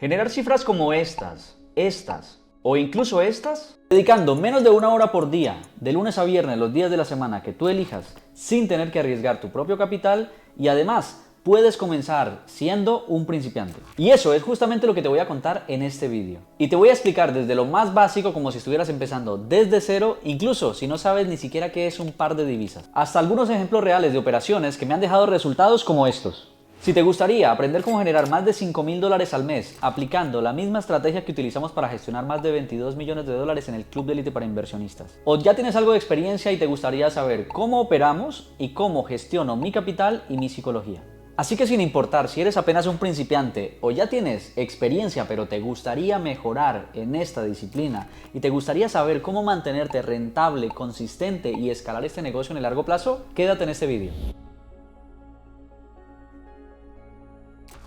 Generar cifras como estas o incluso estas, dedicando menos de 1 hora por día, de lunes a viernes, los días de la semana que tú elijas, sin tener que arriesgar tu propio capital, y además puedes comenzar siendo un principiante. Y eso es justamente lo que te voy a contar en este vídeo. Y te voy a explicar desde lo más básico, como si estuvieras empezando desde cero, incluso si no sabes ni siquiera qué es un par de divisas, hasta algunos ejemplos reales de operaciones que me han dejado resultados como estos. Si te gustaría aprender cómo generar más de $5.000 al mes aplicando la misma estrategia que utilizamos para gestionar más de $22 millones en el Club de Élite para Inversionistas, o ya tienes algo de experiencia y te gustaría saber cómo operamos y cómo gestiono mi capital y mi psicología. Así que sin importar si eres apenas un principiante o ya tienes experiencia pero te gustaría mejorar en esta disciplina y te gustaría saber cómo mantenerte rentable, consistente y escalar este negocio en el largo plazo, quédate en este vídeo.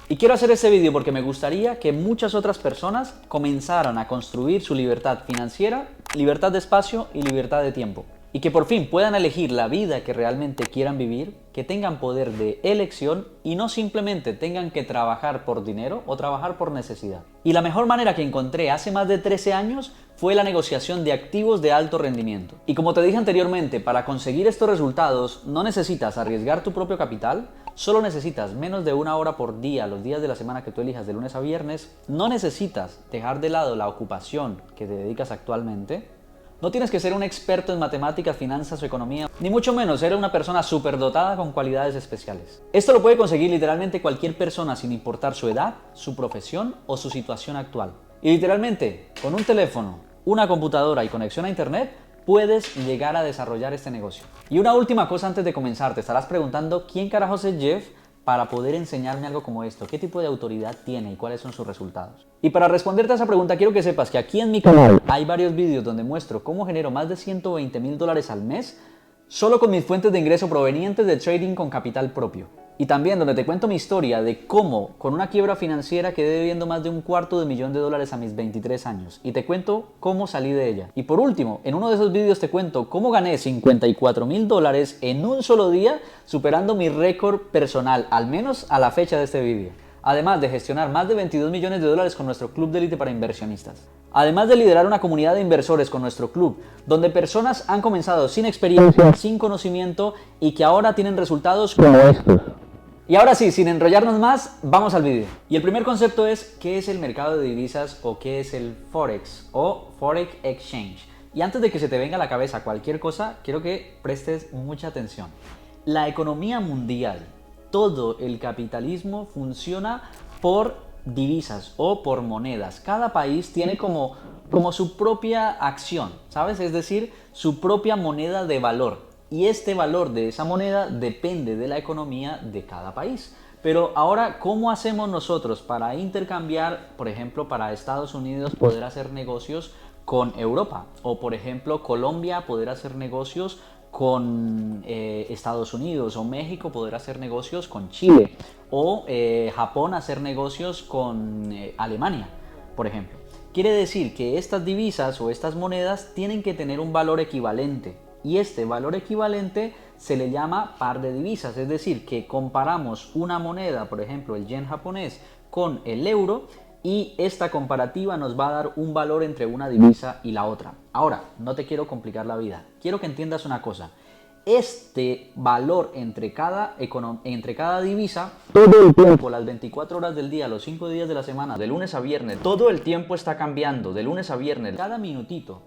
Y quiero hacer este vídeo porque me gustaría que muchas otras personas comenzaran a construir su libertad financiera, libertad de espacio y libertad de tiempo. Y que por fin puedan elegir la vida que realmente quieran vivir, que tengan poder de elección y no simplemente tengan que trabajar por dinero o trabajar por necesidad. Y la mejor manera que encontré hace más de 13 años fue la negociación de activos de alto rendimiento. Y como te dije anteriormente, para conseguir estos resultados no necesitas arriesgar tu propio capital, solo necesitas menos de 1 hora por día, los días de la semana que tú elijas de lunes a viernes, no necesitas dejar de lado la ocupación que te dedicas actualmente. No tienes que ser un experto en matemáticas, finanzas o economía, ni mucho menos ser una persona superdotada con cualidades especiales. Esto lo puede conseguir literalmente cualquier persona sin importar su edad, su profesión o su situación actual. Y literalmente, con un teléfono, una computadora y conexión a internet, puedes llegar a desarrollar este negocio. Y una última cosa antes de comenzar, te estarás preguntando ¿quién carajos es Jeff para poder enseñarme algo como esto? ¿Qué tipo de autoridad tiene y cuáles son sus resultados? Y para responderte a esa pregunta quiero que sepas que aquí en mi canal hay varios vídeos donde muestro cómo genero más de $120.000 al mes solo con mis fuentes de ingreso provenientes de trading con capital propio. Y también donde te cuento mi historia de cómo con una quiebra financiera quedé debiendo más de $250.000 a mis 23 años. Y te cuento cómo salí de ella. Y por último, en uno de esos vídeos te cuento cómo gané $54.000 en un solo día, superando mi récord personal, al menos a la fecha de este vídeo. Además de gestionar más de $22 millones con nuestro Club de Élite para Inversionistas. Además de liderar una comunidad de inversores con nuestro club, donde personas han comenzado sin experiencia, sin conocimiento y que ahora tienen resultados como estos. Y ahora sí, sin enrollarnos más, vamos al vídeo. Y el primer concepto es ¿qué es el mercado de divisas o qué es el Forex o Forex Exchange? Y antes de que se te venga a la cabeza cualquier cosa, quiero que prestes mucha atención. La economía mundial, todo el capitalismo funciona por divisas o por monedas. Cada país tiene como su propia acción, ¿sabes? Es decir, su propia moneda de valor. Y este valor de esa moneda depende de la economía de cada país. Pero ahora, ¿cómo hacemos nosotros para intercambiar, por ejemplo, para Estados Unidos poder hacer negocios con Europa? O, por ejemplo, Colombia poder hacer negocios con Estados Unidos, o México poder hacer negocios con Chile, o Japón hacer negocios con Alemania, por ejemplo. Quiere decir que estas divisas o estas monedas tienen que tener un valor equivalente, y este valor equivalente se le llama par de divisas, es decir, que comparamos una moneda, por ejemplo el yen japonés, con el euro, y esta comparativa nos va a dar un valor entre una divisa y la otra. Ahora, no te quiero complicar la vida, quiero que entiendas una cosa. Este valor entre cada divisa, todo el tiempo, las 24 horas del día, los 5 días de la semana, de lunes a viernes, todo el tiempo está cambiando, de lunes a viernes, cada minutito.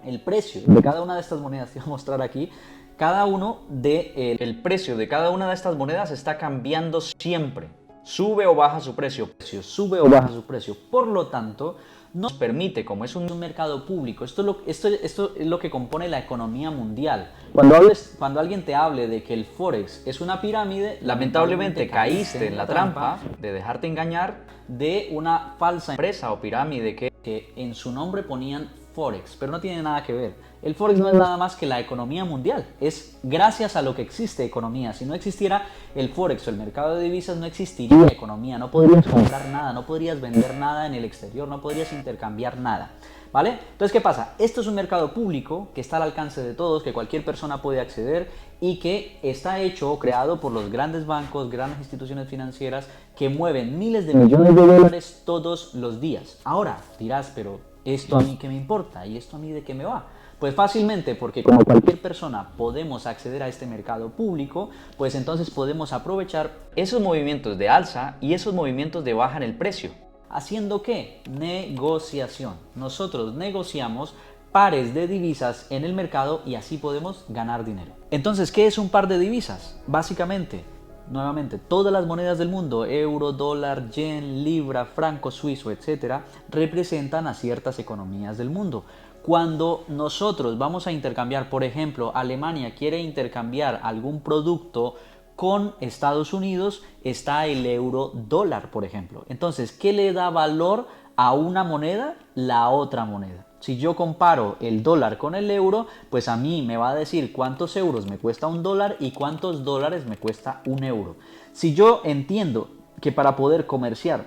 El precio de cada una de estas monedas, te voy a mostrar aquí, el precio de cada una de estas monedas está cambiando siempre. Sube o baja su precio, sube o baja su precio. Por lo tanto, nos permite, como es un mercado público, esto es lo que compone la economía mundial. Cuando alguien te hable de que el Forex es una pirámide, lamentablemente caíste en la trampa de dejarte engañar de una falsa empresa o pirámide que en su nombre ponían Forex, pero no tiene nada que ver. El Forex no es nada más que la economía mundial, es gracias a lo que existe economía. Si no existiera el Forex o el mercado de divisas, no existiría economía, no podrías comprar nada, no podrías vender nada en el exterior, no podrías intercambiar nada. ¿Vale? Entonces, ¿qué pasa? Esto es un mercado público que está al alcance de todos, que cualquier persona puede acceder y que está hecho o creado por los grandes bancos, grandes instituciones financieras que mueven miles de millones de dólares todos los días. Ahora dirás, pero ¿esto a mí qué me importa? ¿Y esto a mí de qué me va? Pues fácilmente, porque como cualquier persona podemos acceder a este mercado público, pues entonces podemos aprovechar esos movimientos de alza y esos movimientos de baja en el precio. ¿Haciendo qué? Negociación. Nosotros negociamos pares de divisas en el mercado y así podemos ganar dinero. Entonces, ¿qué es un par de divisas? Básicamente, nuevamente, todas las monedas del mundo, euro, dólar, yen, libra, franco suizo, etcétera, representan a ciertas economías del mundo. Cuando nosotros vamos a intercambiar, por ejemplo, Alemania quiere intercambiar algún producto con Estados Unidos, está el euro dólar, por ejemplo. Entonces, ¿qué le da valor a una moneda? La otra moneda. Si yo comparo el dólar con el euro, pues a mí me va a decir cuántos euros me cuesta un dólar y cuántos dólares me cuesta un euro. Si yo entiendo que para poder comerciar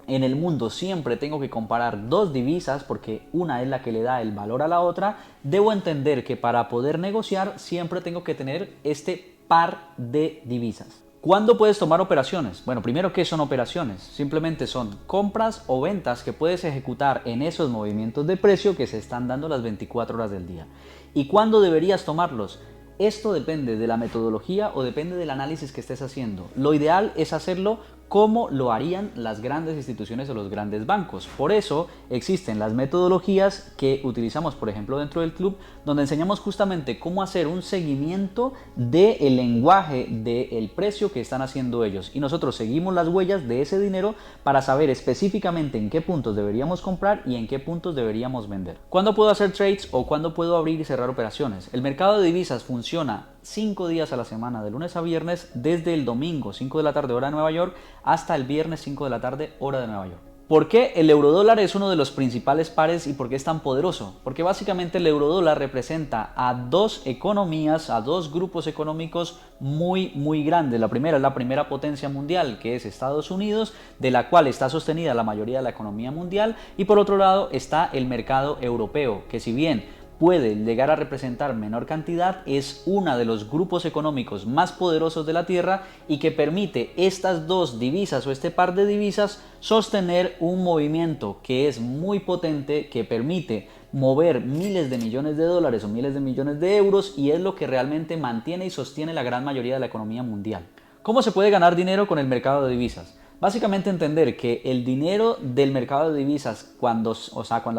en el mundo siempre tengo que comparar dos divisas porque una es la que le da el valor a la otra, debo entender que para poder negociar siempre tengo que tener este par de divisas. ¿Cuándo puedes tomar operaciones? Bueno, primero, ¿qué son operaciones? Simplemente son compras o ventas que puedes ejecutar en esos movimientos de precio que se están dando las 24 horas del día. ¿Y cuándo deberías tomarlos? Esto depende de la metodología o depende del análisis que estés haciendo. Lo ideal es hacerlo como lo harían las grandes instituciones o los grandes bancos. Por eso existen las metodologías que utilizamos, por ejemplo, dentro del club, donde enseñamos justamente cómo hacer un seguimiento del lenguaje del precio que están haciendo ellos. Y nosotros seguimos las huellas de ese dinero para saber específicamente en qué puntos deberíamos comprar y en qué puntos deberíamos vender. ¿Cuándo puedo hacer trades o cuándo puedo abrir y cerrar operaciones? El mercado de divisas funciona 5 días a la semana, de lunes a viernes, desde el domingo 5 de la tarde hora de Nueva York hasta el viernes 5 de la tarde hora de Nueva York. ¿Por qué el eurodólar es uno de los principales pares y por qué es tan poderoso? Porque básicamente el eurodólar representa a dos economías, a dos grupos económicos muy grandes. La primera es la primera potencia mundial, que es Estados Unidos, de la cual está sostenida la mayoría de la economía mundial, y por otro lado está el mercado europeo, que si bien puede llegar a representar menor cantidad, es uno de los grupos económicos más poderosos de la Tierra y que permite estas dos divisas o este par de divisas sostener un movimiento que es muy potente, que permite mover miles de millones de dólares o miles de millones de euros y es lo que realmente mantiene y sostiene la gran mayoría de la economía mundial. ¿Cómo se puede ganar dinero con el mercado de divisas? Básicamente entender que el dinero del mercado de divisas, cuando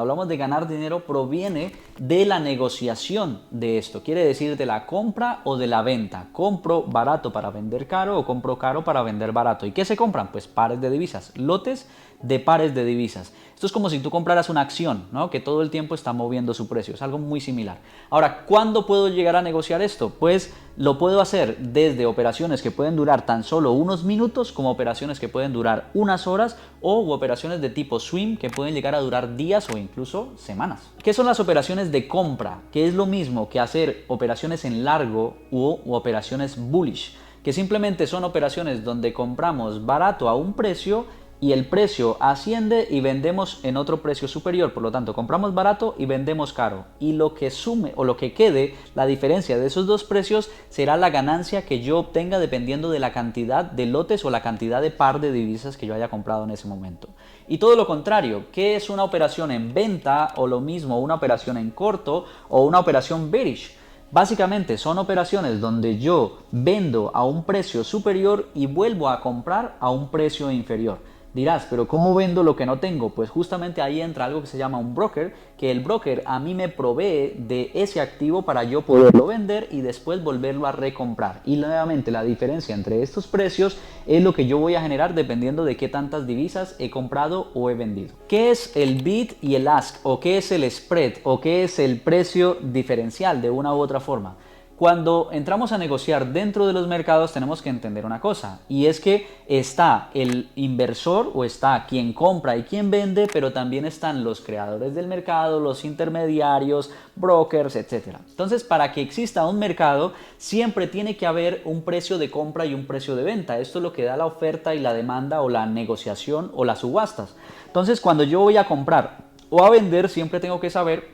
hablamos de ganar dinero, proviene de la negociación de esto. Quiere decir de la compra o de la venta. Compro barato para vender caro o compro caro para vender barato. ¿Y qué se compran? Pues pares de divisas, lotes de pares de divisas. Esto es como si tú compraras una acción, ¿no? Que todo el tiempo está moviendo su precio. Es algo muy similar. Ahora, ¿cuándo puedo llegar a negociar esto? Pues lo puedo hacer desde operaciones que pueden durar tan solo unos minutos como operaciones que pueden durar unas horas o operaciones de tipo swing que pueden llegar a durar días o incluso semanas. ¿Qué son las operaciones de compra? Que es lo mismo que hacer operaciones en largo u operaciones bullish, que simplemente son operaciones donde compramos barato a un precio y el precio asciende y vendemos en otro precio superior, por lo tanto compramos barato y vendemos caro, y lo que sume o lo que quede, la diferencia de esos dos precios será la ganancia que yo obtenga dependiendo de la cantidad de lotes o la cantidad de par de divisas que yo haya comprado en ese momento. Y todo lo contrario, ¿qué es una operación en venta o lo mismo una operación en corto o una operación bearish? Básicamente son operaciones donde yo vendo a un precio superior y vuelvo a comprar a un precio inferior. Dirás, pero ¿cómo vendo lo que no tengo? Pues justamente ahí entra algo que se llama un broker, que el broker a mí me provee de ese activo para yo poderlo vender y después volverlo a recomprar. Y nuevamente la diferencia entre estos precios es lo que yo voy a generar dependiendo de qué tantas divisas he comprado o he vendido. ¿Qué es el bid y el ask? ¿O qué es el spread? ¿O qué es el precio diferencial de una u otra forma? Cuando entramos a negociar dentro de los mercados tenemos que entender una cosa, y es que está el inversor o está quien compra y quien vende, pero también están los creadores del mercado, los intermediarios, brokers, etc. Entonces, para que exista un mercado siempre tiene que haber un precio de compra y un precio de venta. Esto es lo que da la oferta y la demanda o la negociación o las subastas. Entonces, cuando yo voy a comprar o a vender, siempre tengo que saber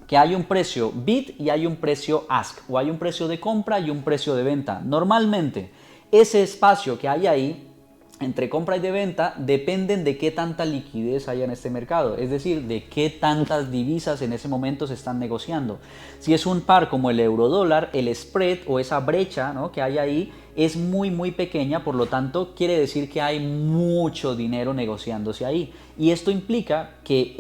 que hay un precio bid y hay un precio ask, o hay un precio de compra y un precio de venta. Normalmente, ese espacio que hay ahí entre compra y de venta dependen de qué tanta liquidez haya en este mercado, es decir, de qué tantas divisas en ese momento se están negociando. Si es un par como el euro dólar, el spread o esa brecha, ¿no?, que hay ahí es muy pequeña, por lo tanto quiere decir que hay mucho dinero negociándose ahí, y esto implica que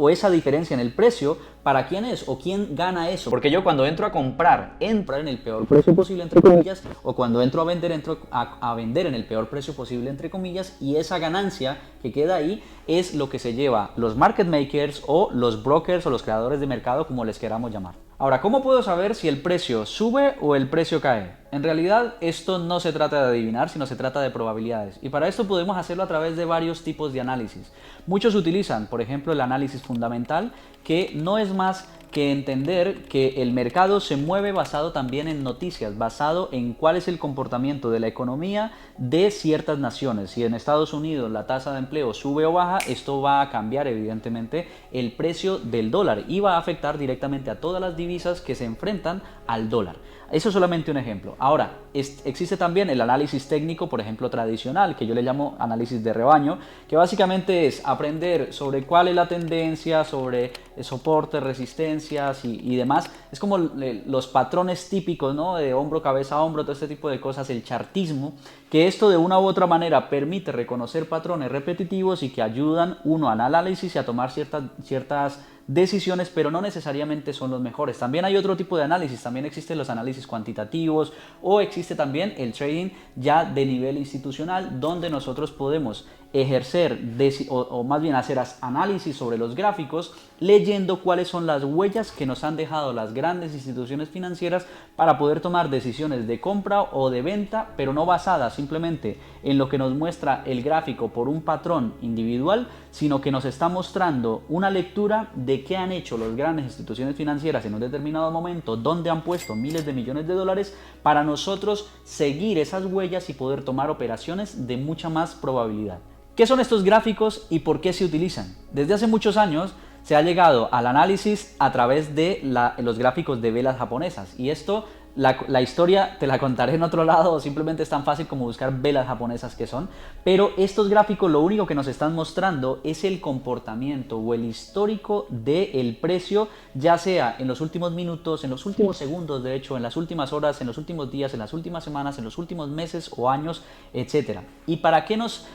esa diferencia en el precio, ¿para quién es o quién gana eso? Porque yo cuando entro a comprar, entro en el peor precio posible entre comillas, o cuando entro a vender, entro a vender en el peor precio posible entre comillas, y esa ganancia que queda ahí es lo que se lleva los market makers o los brokers o los creadores de mercado, como les queramos llamar. Ahora, ¿cómo puedo saber si el precio sube o el precio cae? En realidad, esto no se trata de adivinar, sino se trata de probabilidades. Y para esto podemos hacerlo a través de varios tipos de análisis. Muchos utilizan, por ejemplo, el análisis fundamental, que no es más que entender que el mercado se mueve basado también en noticias, basado en cuál es el comportamiento de la economía de ciertas naciones. Si en Estados Unidos la tasa de empleo sube o baja, esto va a cambiar evidentemente el precio del dólar y va a afectar directamente a todas las divisas que se enfrentan al dólar. Eso es solamente un ejemplo. Ahora, existe también el análisis técnico, por ejemplo, tradicional, que yo le llamo análisis de rebaño, que básicamente es aprender sobre cuál es la tendencia, sobre soportes, resistencias y demás. Es como los patrones típicos, ¿no?, de hombro, cabeza, hombro, todo este tipo de cosas, el chartismo, que esto de una u otra manera permite reconocer patrones repetitivos y que ayudan uno al análisis y a tomar ciertas decisiones, pero no necesariamente son los mejores. También hay otro tipo de análisis, también existen los análisis cuantitativos o existe también el trading ya de nivel institucional, donde nosotros podemos ejercer o más bien hacer análisis sobre los gráficos leyendo cuáles son las huellas que nos han dejado las grandes instituciones financieras para poder tomar decisiones de compra o de venta, pero no basadas simplemente en lo que nos muestra el gráfico por un patrón individual, sino que nos está mostrando una lectura de qué han hecho las grandes instituciones financieras en un determinado momento, donde han puesto miles de millones de dólares, para nosotros seguir esas huellas y poder tomar operaciones de mucha más probabilidad. ¿Qué son estos gráficos y por qué se utilizan? Desde hace muchos años se ha llegado al análisis a través de los gráficos de velas japonesas, y esto la historia te la contaré en otro lado, o simplemente es tan fácil como buscar velas japonesas que son, pero estos gráficos lo único que nos están mostrando es el comportamiento o el histórico del precio, ya sea en los últimos minutos, en los últimos segundos, de hecho, en las últimas horas, en los últimos días, en las últimas semanas, en los últimos meses o años, etc. ¿Y para qué nos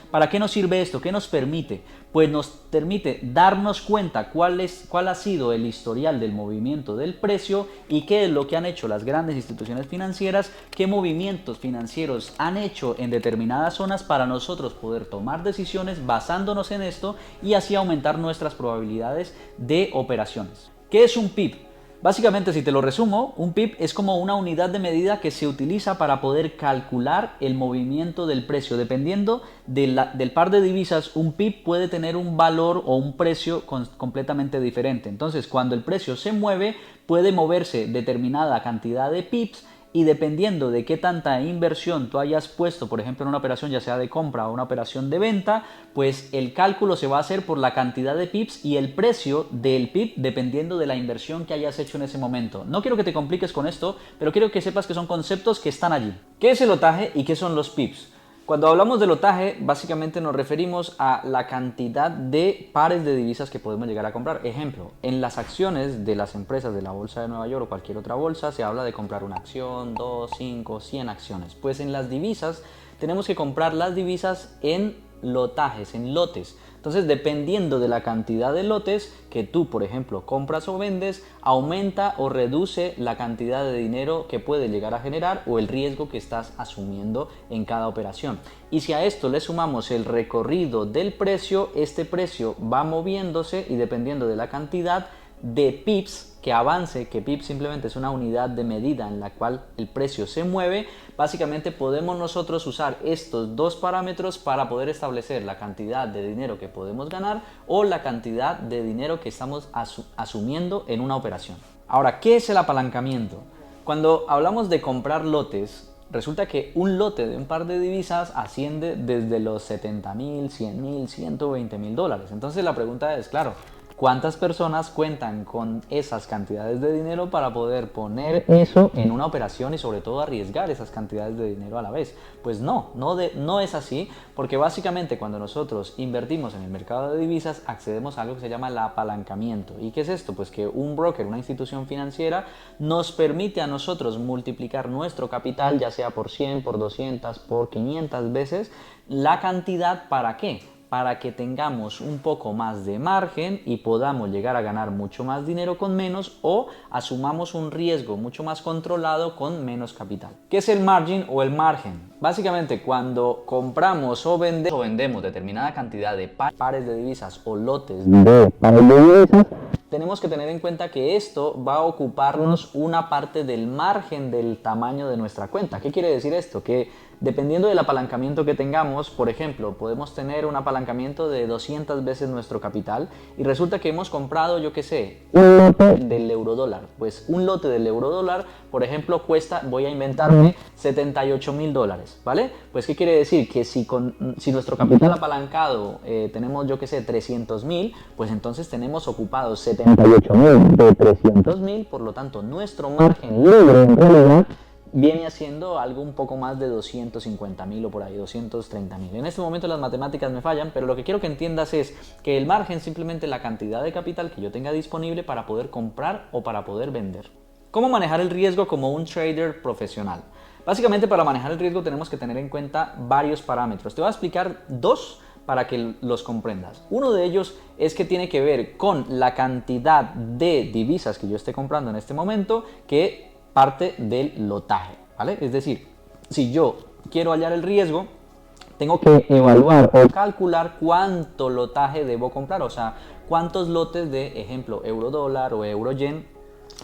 sirve esto? ¿Qué nos permite? Pues nos permite darnos cuenta cuál ha sido el historial del movimiento del precio y qué es lo que han hecho las grandes instituciones financieras, qué movimientos financieros han hecho en determinadas zonas para nosotros poder tomar decisiones basándonos en esto y así aumentar nuestras probabilidades de operaciones. ¿Qué es un PIB? Básicamente, si te lo resumo, un PIB es como una unidad de medida que se utiliza para poder calcular el movimiento del precio. Dependiendo del par de divisas, un PIB puede tener un valor o un precio completamente diferente. Entonces, cuando el precio se mueve, puede moverse determinada cantidad de PIBs, y dependiendo de qué tanta inversión tú hayas puesto, por ejemplo en una operación ya sea de compra o una operación de venta, pues el cálculo se va a hacer por la cantidad de pips y el precio del pip dependiendo de la inversión que hayas hecho en ese momento. No quiero que te compliques con esto, pero quiero que sepas que son conceptos que están allí. ¿Qué es el lotaje y qué son los pips? Cuando hablamos de lotaje, básicamente nos referimos a la cantidad de pares de divisas que podemos llegar a comprar. Ejemplo, en las acciones de las empresas de la Bolsa de Nueva York o cualquier otra bolsa, se habla de comprar una acción, 2, 5, 100 acciones. Pues en las divisas, tenemos que comprar las divisas en lotajes, en lotes. Entonces, dependiendo de la cantidad de lotes que tú, por ejemplo, compras o vendes, aumenta o reduce la cantidad de dinero que puede llegar a generar o el riesgo que estás asumiendo en cada operación. Y si a esto le sumamos el recorrido del precio, este precio va moviéndose y dependiendo de la cantidad, de pips, que avance, que pips simplemente es una unidad de medida en la cual el precio se mueve, básicamente podemos nosotros usar estos dos parámetros para poder establecer la cantidad de dinero que podemos ganar o la cantidad de dinero que estamos asumiendo en una operación. Ahora, ¿qué es el apalancamiento? Cuando hablamos de comprar lotes, resulta que un lote de un par de divisas asciende desde los 70.000, 100.000, 120.000 dólares. Entonces la pregunta es, claro, ¿cuántas personas cuentan con esas cantidades de dinero para poder poner eso en una operación y sobre todo arriesgar esas cantidades de dinero a la vez? Pues no es así, porque básicamente cuando nosotros invertimos en el mercado de divisas accedemos a algo que se llama el apalancamiento. ¿Y qué es esto? Pues que un broker, una institución financiera, nos permite a nosotros multiplicar nuestro capital, ya sea por 100, por 200, por 500 veces, la cantidad. ¿Para qué? Para que tengamos un poco más de margen y podamos llegar a ganar mucho más dinero con menos o asumamos un riesgo mucho más controlado con menos capital. ¿Qué es el margin o el margen? Básicamente cuando compramos o vendemos determinada cantidad de pares de divisas o lotes de pares de divisas, tenemos que tener en cuenta que esto va a ocuparnos una parte del margen del tamaño de nuestra cuenta. ¿Qué quiere decir esto? Que dependiendo del apalancamiento que tengamos, por ejemplo, podemos tener un apalancamiento de 200 veces nuestro capital y resulta que hemos comprado, yo qué sé, un lote del eurodólar. Pues un lote del eurodólar, por ejemplo, cuesta, voy a inventarme, 78.000 dólares, ¿vale? Pues ¿qué quiere decir? Que si nuestro capital apalancado tenemos, yo qué sé, 300.000, pues entonces tenemos ocupados 78.000 de 300.000, por lo tanto nuestro margen libre en realidad viene haciendo algo un poco más de 250.000 o por ahí, 230.000. En este momento las matemáticas me fallan, pero lo que quiero que entiendas es que el margen es simplemente la cantidad de capital que yo tenga disponible para poder comprar o para poder vender. ¿Cómo manejar el riesgo como un trader profesional? Básicamente para manejar el riesgo tenemos que tener en cuenta varios parámetros. Te voy a explicar dos para que los comprendas. Uno de ellos es que tiene que ver con la cantidad de divisas que yo esté comprando en este momento, que parte del lotaje, ¿vale? Es decir, si yo quiero hallar el riesgo, tengo que evaluar o calcular cuánto lotaje debo comprar, o sea, cuántos lotes de, ejemplo, euro-dólar o euro-yen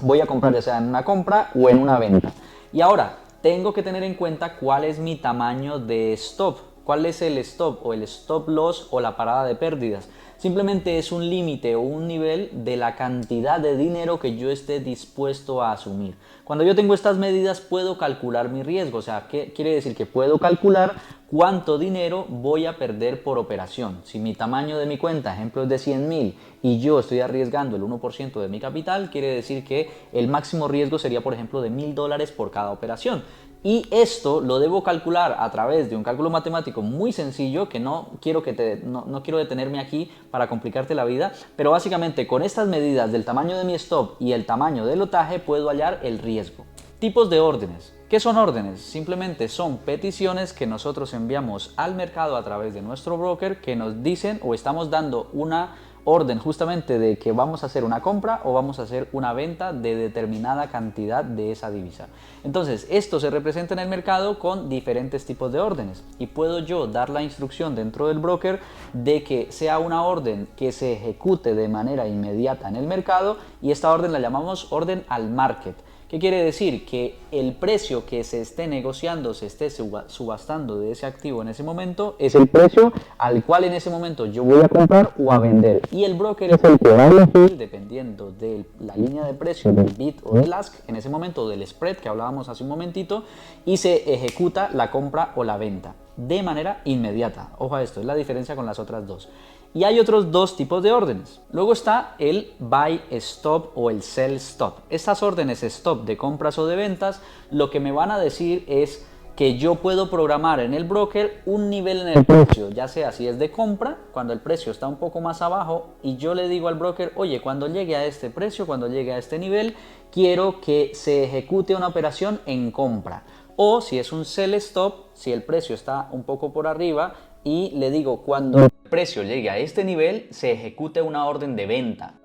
voy a comprar, ya sea en una compra o en una venta. Y ahora, tengo que tener en cuenta cuál es mi tamaño de stop. ¿Cuál es el stop o el stop loss o la parada de pérdidas? Simplemente es un límite o un nivel de la cantidad de dinero que yo esté dispuesto a asumir. Cuando yo tengo estas medidas puedo calcular mi riesgo, o sea, ¿qué quiere decir? Que puedo calcular cuánto dinero voy a perder por operación. Si mi tamaño de mi cuenta, ejemplo, es de 100.000 y yo estoy arriesgando el 1% de mi capital, quiere decir que el máximo riesgo sería, por ejemplo, de $1.000 por cada operación. Y esto lo debo calcular a través de un cálculo matemático muy sencillo, que no quiero detenerme aquí para complicarte la vida, pero básicamente con estas medidas del tamaño de mi stop y el tamaño del lotaje puedo hallar el riesgo. Tipos de órdenes. ¿Qué son órdenes? Simplemente son peticiones que nosotros enviamos al mercado a través de nuestro broker que nos dicen o estamos dando una orden justamente de que vamos a hacer una compra o vamos a hacer una venta de determinada cantidad de esa divisa. Entonces, esto se representa en el mercado con diferentes tipos de órdenes y puedo yo dar la instrucción dentro del broker de que sea una orden que se ejecute de manera inmediata en el mercado y esta orden la llamamos orden al market. ¿Qué quiere decir? Que el precio que se esté negociando, se esté subastando de ese activo en ese momento, es el precio al cual en ese momento yo voy a comprar o a vender. Y el broker es el que va a elegir, dependiendo de la línea de precio del bid o del ask, en ese momento del spread que hablábamos hace un momentito, y se ejecuta la compra o la venta de manera inmediata. Ojo a esto, es la diferencia con las otras dos. Y hay otros dos tipos de órdenes. Luego está el buy stop o el sell stop. Estas órdenes stop de compras o de ventas lo que me van a decir es que yo puedo programar en el broker un nivel en el precio, ya sea si es de compra, cuando el precio está un poco más abajo y yo le digo al broker, oye, cuando llegue a este precio, cuando llegue a este nivel, quiero que se ejecute una operación en compra. O si es un sell stop, si el precio está un poco por arriba y le digo cuando el precio llegue a este nivel, se ejecute una orden de venta.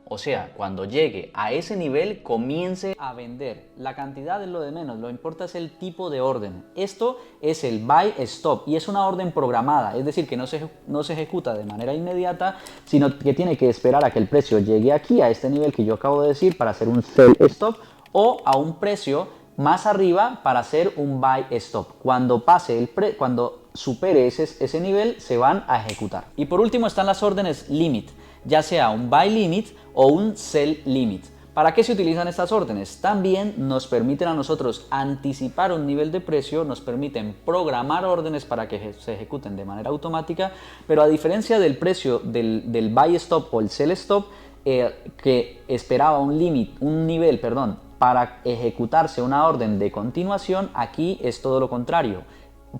O sea, cuando llegue a ese nivel, comience a vender. La cantidad es lo de menos, lo que importa es el tipo de orden. Esto es el buy stop y es una orden programada, es decir, que no se ejecuta de manera inmediata, sino que tiene que esperar a que el precio llegue aquí, a este nivel que yo acabo de decir, para hacer un sell stop, o a un precio más arriba para hacer un buy stop. Cuando supere ese nivel, se van a ejecutar. Y por último están las órdenes limit, ya sea un buy limit o un sell limit. ¿Para qué se utilizan estas órdenes? También nos permiten a nosotros anticipar un nivel de precio, nos permiten programar órdenes para que se ejecuten de manera automática, pero a diferencia del precio del buy stop o el sell stop, que esperaba un nivel, para ejecutarse una orden de continuación, aquí es todo lo contrario.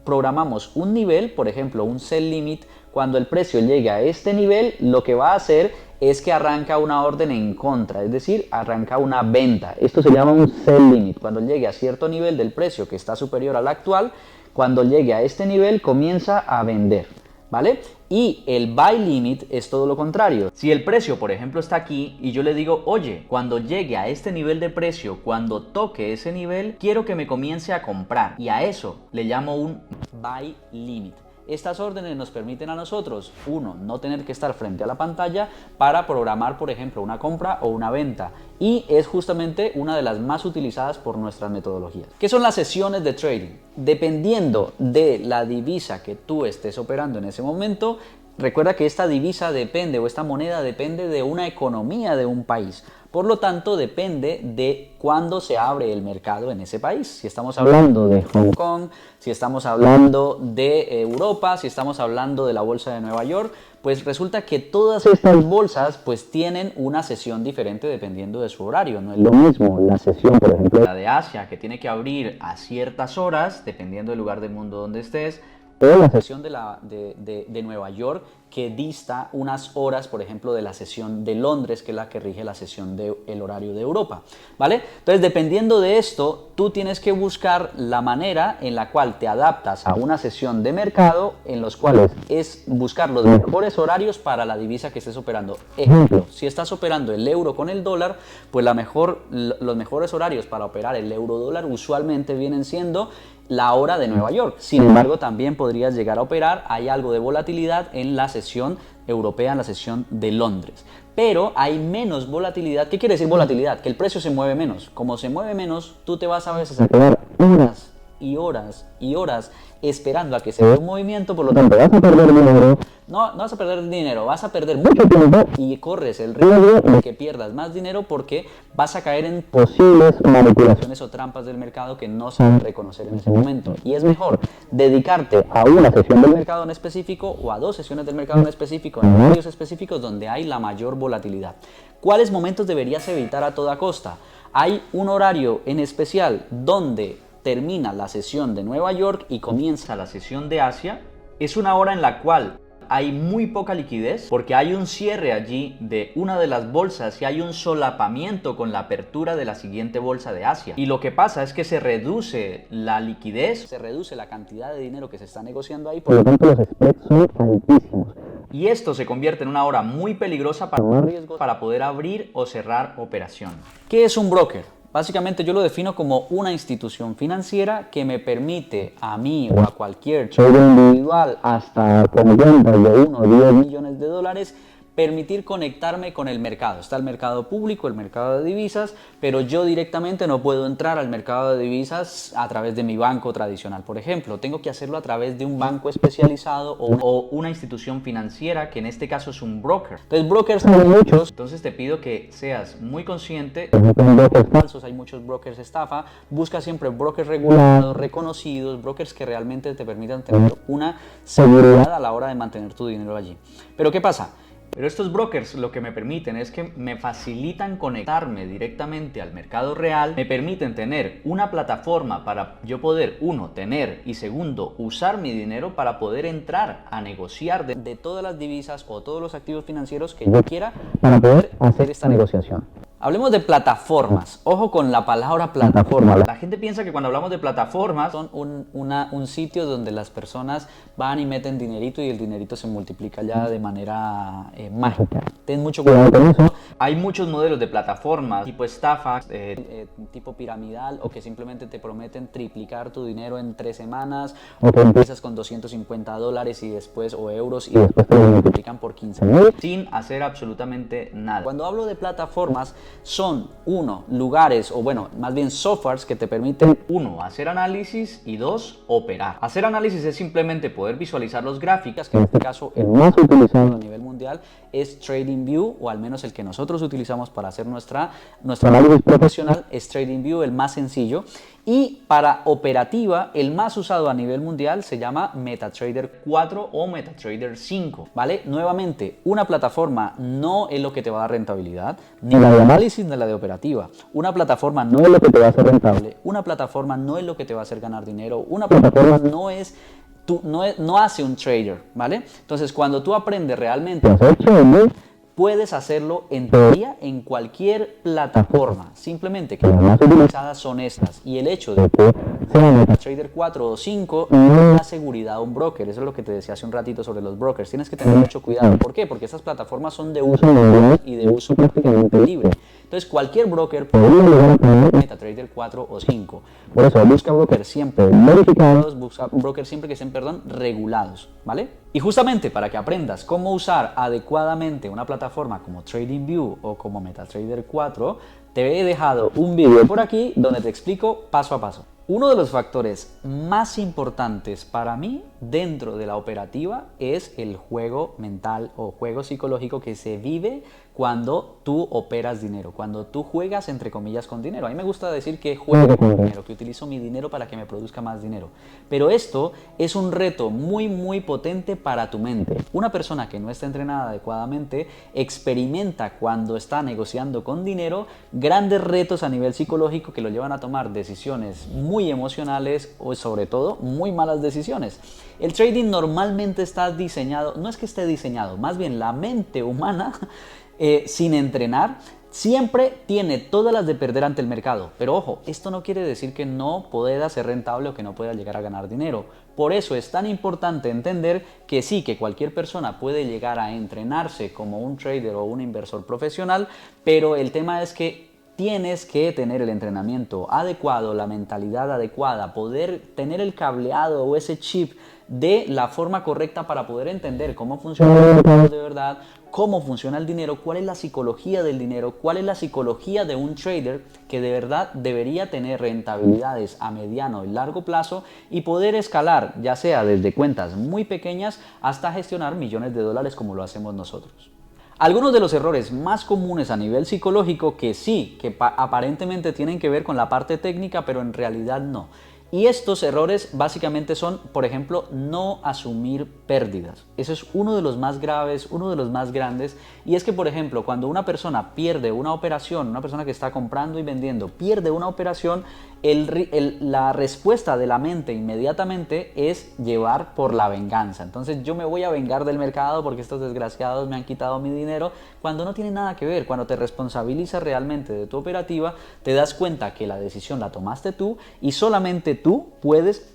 Programamos un nivel, por ejemplo un sell limit. Cuando el precio llegue a este nivel, lo que va a hacer es que arranca una orden en contra, es decir, arranca una venta. Esto se llama un sell limit. Cuando llegue a cierto nivel del precio que está superior al actual, cuando llegue a este nivel comienza a vender, ¿vale? Y el buy limit es todo lo contrario. Si el precio, por ejemplo, está aquí y yo le digo, oye, cuando llegue a este nivel de precio, cuando toque ese nivel, quiero que me comience a comprar. Y a eso le llamo un buy limit. Estas órdenes nos permiten a nosotros, uno, no tener que estar frente a la pantalla para programar, por ejemplo, una compra o una venta. Y es justamente una de las más utilizadas por nuestras metodologías. ¿Qué son las sesiones de trading? Dependiendo de la divisa que tú estés operando en ese momento, recuerda que esta divisa depende, o esta moneda depende de una economía de un país. Por lo tanto, depende de cuándo se abre el mercado en ese país. Si estamos hablando de Hong Kong, si estamos hablando de Europa, si estamos hablando de la bolsa de Nueva York, pues resulta que todas estas bolsas pues tienen una sesión diferente dependiendo de su horario. No es lo mismo la sesión, por ejemplo, la de Asia, que tiene que abrir a ciertas horas, dependiendo del lugar del mundo donde estés, o la sesión de Nueva York, que dista unas horas, por ejemplo, de la sesión de Londres, que es la que rige la sesión del horario de Europa, ¿vale? Entonces, dependiendo de esto, tú tienes que buscar la manera en la cual te adaptas a una sesión de mercado, en los cuales es buscar los mejores horarios para la divisa que estés operando. Ejemplo, si estás operando el euro con el dólar, pues los mejores horarios para operar el euro dólar usualmente vienen siendo la hora de Nueva York. Sin embargo, también podrías llegar a operar, hay algo de volatilidad en la sesión europea, en la sesión de Londres. Pero hay menos volatilidad. ¿Qué quiere decir volatilidad? Que el precio se mueve menos. Como se mueve menos, tú te vas a veces a quedar horas y horas y horas esperando a que se dé un movimiento, por lo tanto vas a perder dinero. No vas a perder dinero, vas a perder mucho tiempo y corres el riesgo de que pierdas más dinero porque vas a caer en posibles manipulaciones o trampas del mercado que no sabes reconocer en ese momento. Y es mejor dedicarte a una sesión del mercado en específico o a 2 sesiones del mercado en específico, en horarios específicos donde hay la mayor volatilidad. ¿Cuáles momentos deberías evitar a toda costa? Hay un horario en especial donde termina la sesión de Nueva York y comienza la sesión de Asia. Es una hora en la cual hay muy poca liquidez porque hay un cierre allí de una de las bolsas y hay un solapamiento con la apertura de la siguiente bolsa de Asia. Y lo que pasa es que se reduce la liquidez, se reduce la cantidad de dinero que se está negociando ahí, por lo tanto los spreads son altísimos. Y esto se convierte en una hora muy peligrosa para tomar riesgos para poder abrir o cerrar operación. ¿Qué es un broker? Básicamente yo lo defino como una institución financiera que me permite a mí o a cualquier trader individual hasta con cuentas de 1 o 10 millones de dólares permitir conectarme con el mercado. Está el mercado público, el mercado de divisas, pero yo directamente no puedo entrar al mercado de divisas a través de mi banco tradicional. Por ejemplo, tengo que hacerlo a través de un banco especializado o una institución financiera, que en este caso es un broker. Entonces, brokers hay muchos. Entonces, te pido que seas muy consciente. Hay brokers falsos, hay muchos brokers estafa. Busca siempre brokers regulados, reconocidos, brokers que realmente te permitan tener una seguridad a la hora de mantener tu dinero allí. Pero, ¿qué pasa? Pero estos brokers lo que me permiten es que me facilitan conectarme directamente al mercado real, me permiten tener una plataforma para yo poder, uno, tener y segundo, usar mi dinero para poder entrar a negociar de todas las divisas o todos los activos financieros que yo quiera para poder hacer esta negociación. Hablemos de plataformas. Ojo con la palabra plataforma. La gente piensa que cuando hablamos de plataformas son un sitio donde las personas van y meten dinerito y el dinerito se multiplica ya de manera mágica. Ten mucho cuidado con eso Hay muchos modelos de plataformas tipo estafa, tipo piramidal, o que simplemente te prometen triplicar tu dinero en 3 semanas, o que empiezas con $250 y después, o euros, y después te lo multiplican por 15.000 sin hacer absolutamente nada. Cuando hablo de plataformas, son lugares, o bueno, más bien softwares que te permiten, hacer análisis, y 2, operar. Hacer análisis es simplemente poder visualizar los gráficos, que en este caso el más utilizado a nivel mundial es TradingView, o al menos el que nosotros utilizamos para hacer nuestro análisis profesional es TradingView, el más sencillo. Y para operativa, el más usado a nivel mundial se llama MetaTrader 4 o MetaTrader 5, ¿vale? Nuevamente, una plataforma no es lo que te va a dar rentabilidad, ni la de análisis ni la de operativa. Una plataforma no es lo que te va a hacer rentable, una plataforma no es lo que te va a hacer ganar dinero, una plataforma no hace un trader, ¿vale? Entonces, cuando tú aprendes realmente a hacer trading, puedes hacerlo en teoría en cualquier plataforma, simplemente que las más utilizadas son estas, y el hecho de que sea MetaTrader 4 o 5 no da seguridad a un broker. Eso es lo que te decía hace un ratito sobre los brokers. Tienes que tener mucho cuidado. ¿Por qué? Porque estas plataformas son de uso mundial y de uso prácticamente libre. Entonces cualquier broker podría llegar a tener MetaTrader 4 o 5. Por eso busca brokers siempre verificados, busca brokers siempre que estén, regulados, ¿vale? Y justamente para que aprendas cómo usar adecuadamente una plataforma como TradingView o como MetaTrader 4, te he dejado un vídeo por aquí donde te explico paso a paso. Uno de los factores más importantes para mí dentro de la operativa es el juego mental o juego psicológico que se vive cuando tú operas dinero, cuando tú juegas entre comillas con dinero. A mí me gusta decir que juego con dinero, que utilizo mi dinero para que me produzca más dinero. Pero esto es un reto muy potente para tu mente. Una persona que no está entrenada adecuadamente experimenta cuando está negociando con dinero grandes retos a nivel psicológico que lo llevan a tomar decisiones muy emocionales o sobre todo muy malas decisiones. El trading normalmente está diseñado, no es que esté diseñado, más bien la mente humana sin entrenar siempre tiene todas las de perder ante el mercado. Pero ojo, esto no quiere decir que no pueda ser rentable o que no pueda llegar a ganar dinero. Por eso es tan importante entender que sí, que cualquier persona puede llegar a entrenarse como un trader o un inversor profesional, pero el tema es que tienes que tener el entrenamiento adecuado, la mentalidad adecuada, poder tener el cableado o ese chip de la forma correcta para poder entender cómo funciona el mercado de verdad, cómo funciona el dinero, cuál es la psicología del dinero, cuál es la psicología de un trader que de verdad debería tener rentabilidades a mediano y largo plazo y poder escalar, ya sea desde cuentas muy pequeñas hasta gestionar millones de dólares como lo hacemos nosotros. Algunos de los errores más comunes a nivel psicológico que sí, que aparentemente tienen que ver con la parte técnica, pero en realidad no. Y estos errores básicamente son, por ejemplo, no asumir pérdidas. Ese es uno de los más graves, uno de los más grandes. Y es que, por ejemplo, cuando una persona pierde una operación, una persona que está comprando y vendiendo, pierde una operación, la respuesta de la mente inmediatamente es llevar por la venganza. Entonces yo me voy a vengar del mercado porque estos desgraciados me han quitado mi dinero, cuando no tiene nada que ver. Cuando te responsabilizas realmente de tu operativa, te das cuenta que la decisión la tomaste tú y solamente tú puedes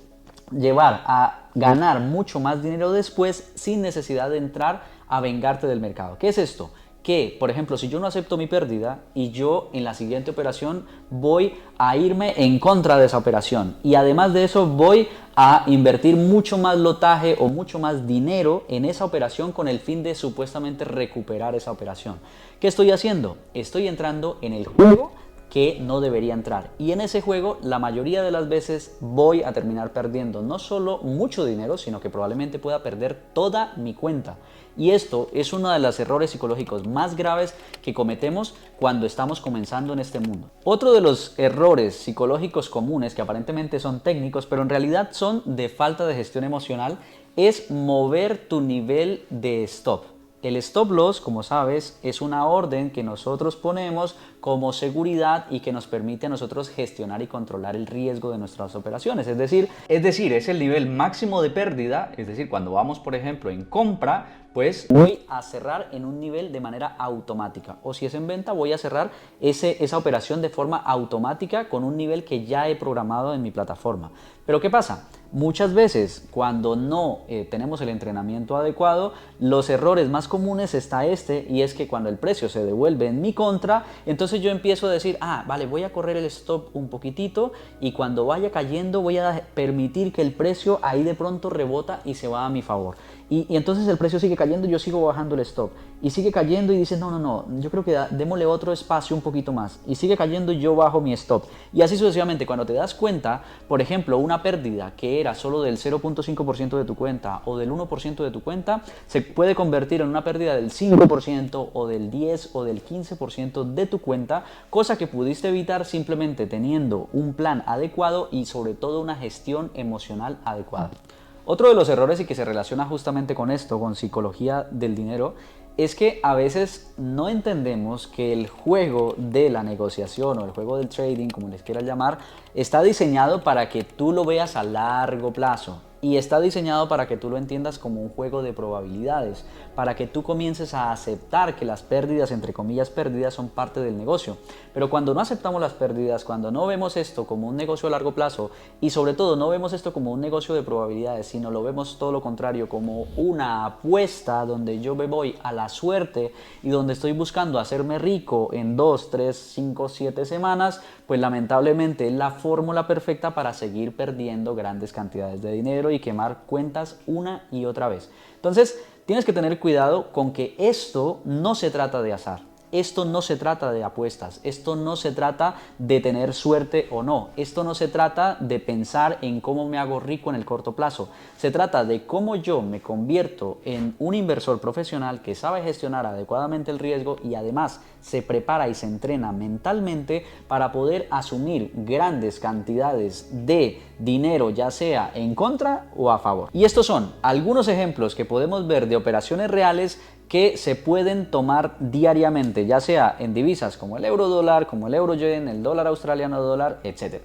llevar a ganar mucho más dinero después sin necesidad de entrar a vengarte del mercado. ¿Qué es esto? Que, por ejemplo, si yo no acepto mi pérdida y yo en la siguiente operación voy a irme en contra de esa operación y además de eso voy a invertir mucho más lotaje o mucho más dinero en esa operación con el fin de supuestamente recuperar esa operación. ¿Qué estoy haciendo? Estoy entrando en el juego que no debería entrar, y en ese juego la mayoría de las veces voy a terminar perdiendo no solo mucho dinero, sino que probablemente pueda perder toda mi cuenta. Y esto es uno de los errores psicológicos más graves que cometemos cuando estamos comenzando en este mundo. Otro de los errores psicológicos comunes, que aparentemente son técnicos, pero en realidad son de falta de gestión emocional, es mover tu nivel de stop. El stop loss, como sabes, es una orden que nosotros ponemos como seguridad y que nos permite a nosotros gestionar y controlar el riesgo de nuestras operaciones. Es decir, es el nivel máximo de pérdida. Es decir, cuando vamos, por ejemplo, en compra, pues voy a cerrar en un nivel de manera automática. O si es en venta, voy a cerrar esa operación de forma automática con un nivel que ya he programado en mi plataforma. Pero ¿qué pasa? Muchas veces cuando no tenemos el entrenamiento adecuado, los errores más comunes está y es que cuando el precio se devuelve en mi contra, entonces yo empiezo a decir, vale, voy a correr el stop un poquitito y cuando vaya cayendo voy a permitir que el precio ahí de pronto rebota y se va a mi favor. Y entonces el precio sigue cayendo, yo sigo bajando el stop. Y sigue cayendo y dices, no, yo creo que démosle otro espacio un poquito más. Y sigue cayendo y yo bajo mi stop. Y así sucesivamente, cuando te das cuenta, por ejemplo, una pérdida que era solo del 0.5% de tu cuenta o del 1% de tu cuenta, se puede convertir en una pérdida del 5% o del 10 o del 15% de tu cuenta, cosa que pudiste evitar simplemente teniendo un plan adecuado y sobre todo una gestión emocional adecuada. Otro de los errores y que se relaciona justamente con esto, con psicología del dinero, es que a veces no entendemos que el juego de la negociación o el juego del trading, como les quieras llamar, está diseñado para que tú lo veas a largo plazo. Y está diseñado para que tú lo entiendas como un juego de probabilidades, para que tú comiences a aceptar que las pérdidas, entre comillas pérdidas, son parte del negocio. Pero cuando no aceptamos las pérdidas, cuando no vemos esto como un negocio a largo plazo y sobre todo no vemos esto como un negocio de probabilidades, sino lo vemos todo lo contrario, como una apuesta donde yo me voy a la suerte y donde estoy buscando hacerme rico en 2, 3, 5, 7 semanas, pues lamentablemente es la fórmula perfecta para seguir perdiendo grandes cantidades de dinero y quemar cuentas una y otra vez. Entonces, tienes que tener cuidado con que esto no se trata de azar. Esto no se trata de apuestas, esto no se trata de tener suerte o no, esto no se trata de pensar en cómo me hago rico en el corto plazo, se trata de cómo yo me convierto en un inversor profesional que sabe gestionar adecuadamente el riesgo y además se prepara y se entrena mentalmente para poder asumir grandes cantidades de dinero, ya sea en contra o a favor. Y estos son algunos ejemplos que podemos ver de operaciones reales que se pueden tomar diariamente, ya sea en divisas como el euro dólar, como el euro yen, el dólar australiano dólar, etc.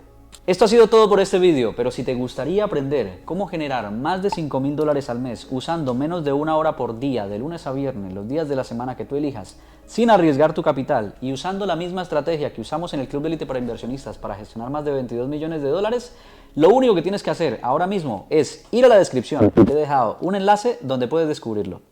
Esto ha sido todo por este vídeo, pero si te gustaría aprender cómo generar más de $5,000 al mes usando menos de una hora por día, de lunes a viernes, los días de la semana que tú elijas, sin arriesgar tu capital y usando la misma estrategia que usamos en el Club de Élite para Inversionistas para gestionar más de $22 millones, lo único que tienes que hacer ahora mismo es ir a la descripción, te he dejado un enlace donde puedes descubrirlo.